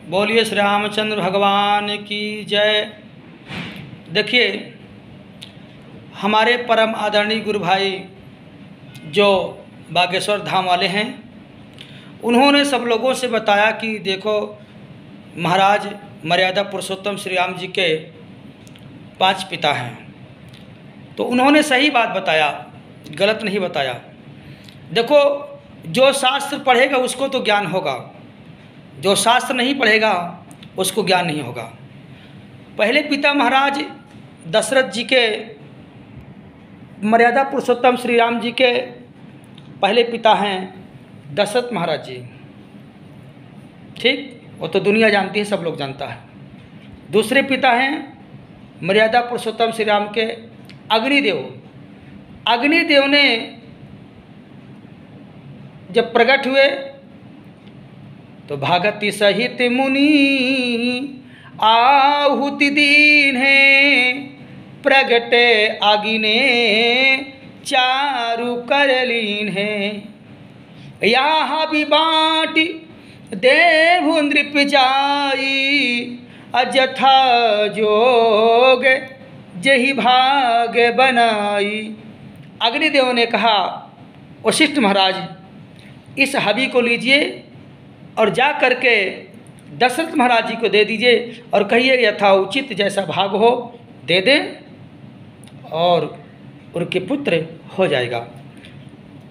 बोलिए श्री रामचंद्र भगवान की जय। देखिए, हमारे परम आदरणीय गुरु भाई जो बागेश्वर धाम वाले हैं, उन्होंने सब लोगों से बताया कि देखो महाराज मर्यादा पुरुषोत्तम श्री राम जी के 5 पिता हैं। तो उन्होंने सही बात बताया, गलत नहीं बताया। देखो, जो शास्त्र पढ़ेगा उसको तो ज्ञान होगा, जो शास्त्र नहीं पढ़ेगा उसको ज्ञान नहीं होगा। पहले पिता महाराज दशरथ जी के, मर्यादा पुरुषोत्तम श्री राम जी के पहले पिता हैं दशरथ महाराज जी। ठीक, वो तो दुनिया जानती है, सब लोग जानता है। दूसरे पिता हैं मर्यादा पुरुषोत्तम श्री राम के अग्निदेव। अग्निदेव ने जब प्रकट हुए तो भागति सहित मुनि आहुति दीन है, प्रगटे आगिने चारु कर लीन है। यहाँ भी बाटी देव नृप जाई, अजथा जोग जही भाग बनाई। अग्निदेव ने कहा, वशिष्ठ महाराज इस हबी को लीजिए और जा करके दशरथ महाराज जी को दे दीजिए और कहिए यथाउचित जैसा भाग हो दे दें और उनके पुत्र हो जाएगा।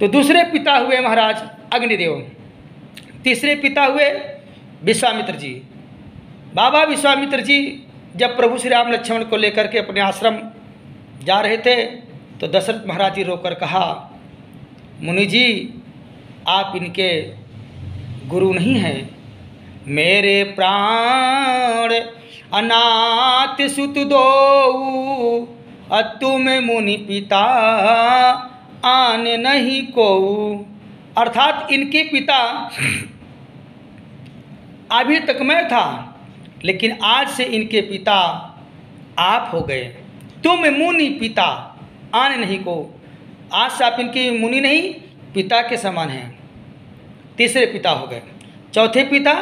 तो दूसरे पिता हुए महाराज अग्निदेव। तीसरे पिता हुए विश्वामित्र जी। बाबा विश्वामित्र जी जब प्रभु श्री राम लक्ष्मण को लेकर के अपने आश्रम जा रहे थे तो दशरथ महाराज जी रोकर कहा, मुनि जी आप इनके गुरु नहीं हैं, मेरे प्राण अनाथ सुत दो, तुम मुनि पिता आन नहीं को। अर्थात इनके पिता अभी तक मैं था, लेकिन आज से इनके पिता आप हो गए। तुम मुनि पिता आन नहीं को, आज से आप इनके मुनि नहीं पिता के समान हैं। तीसरे पिता हो गए। चौथे पिता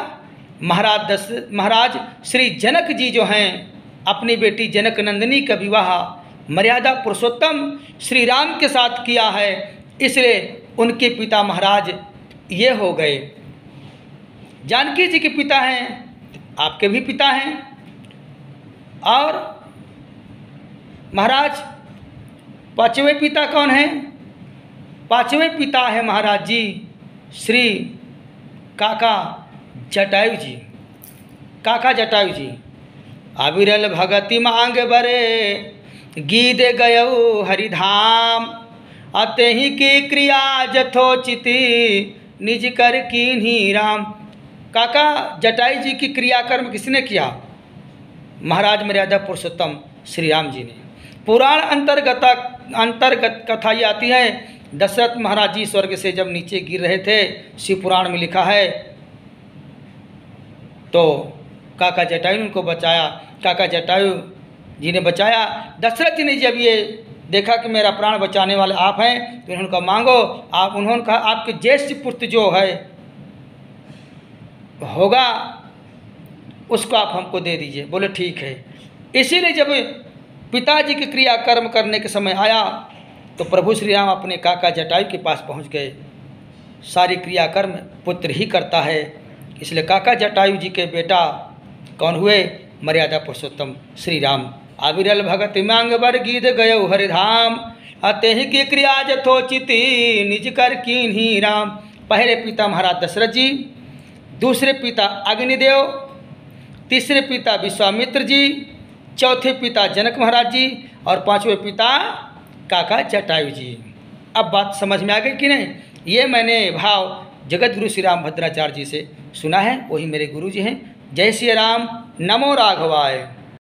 महाराज श्री जनक जी जो हैं, अपनी बेटी जनक नंदिनी का विवाह मर्यादा पुरुषोत्तम श्री राम के साथ किया है, इसलिए उनके पिता महाराज ये हो गए। जानकी जी के पिता हैं, आपके भी पिता हैं। और महाराज पांचवें पिता कौन हैं? पांचवें पिता है महाराज जी श्री काका जटायु जी। काका जटायु जी अविरल भगति मांग बरे, गीत गयऊ हरिधाम, अते ही की क्रिया जथोचिति निज कर कीन्ही राम। काका जटायु जी की क्रियाकर्म किसने किया? महाराज मर्यादा पुरुषोत्तम श्री राम जी ने। पुराण अंतर्गत कथा ये आती है, दशरथ महाराज जी स्वर्ग से जब नीचे गिर रहे थे, शिव पुराण में लिखा है, तो काका जटायु ने उनको बचाया। काका जटायु जी ने बचाया। दशरथ जी ने जब ये देखा कि मेरा प्राण बचाने वाले आप हैं, तो उन्होंने कहा मांगो आप। उन्होंने कहा आपके ज्येष्ठ पुत्र जो है होगा उसको आप हमको दे दीजिए। बोले ठीक है। इसीलिए जब पिताजी की क्रियाकर्म करने के समय आया तो प्रभु श्री राम अपने काका जटायु के पास पहुंच गए। सारी क्रियाकर्म पुत्र ही करता है, इसलिए काका जटायु जी के बेटा कौन हुए? मर्यादा पुरुषोत्तम श्री राम। अविरल भगत मांग बर गीत गयऊ हरिधाम, अते ही की क्रिया जथोचिति निज कर कीन्ही राम। पहले पिता महाराज दशरथ जी, दूसरे पिता अग्निदेव, तीसरे पिता विश्वामित्र जी, चौथे पिता जनक महाराज जी और पांचवें पिता काका जटायु जी। अब बात समझ में आ गई कि नहीं? ये मैंने भाव जगत गुरु श्री राम भद्राचार्य जी से सुना है, वही मेरे गुरु जी हैं। जय श्री राम, नमो राघवाय।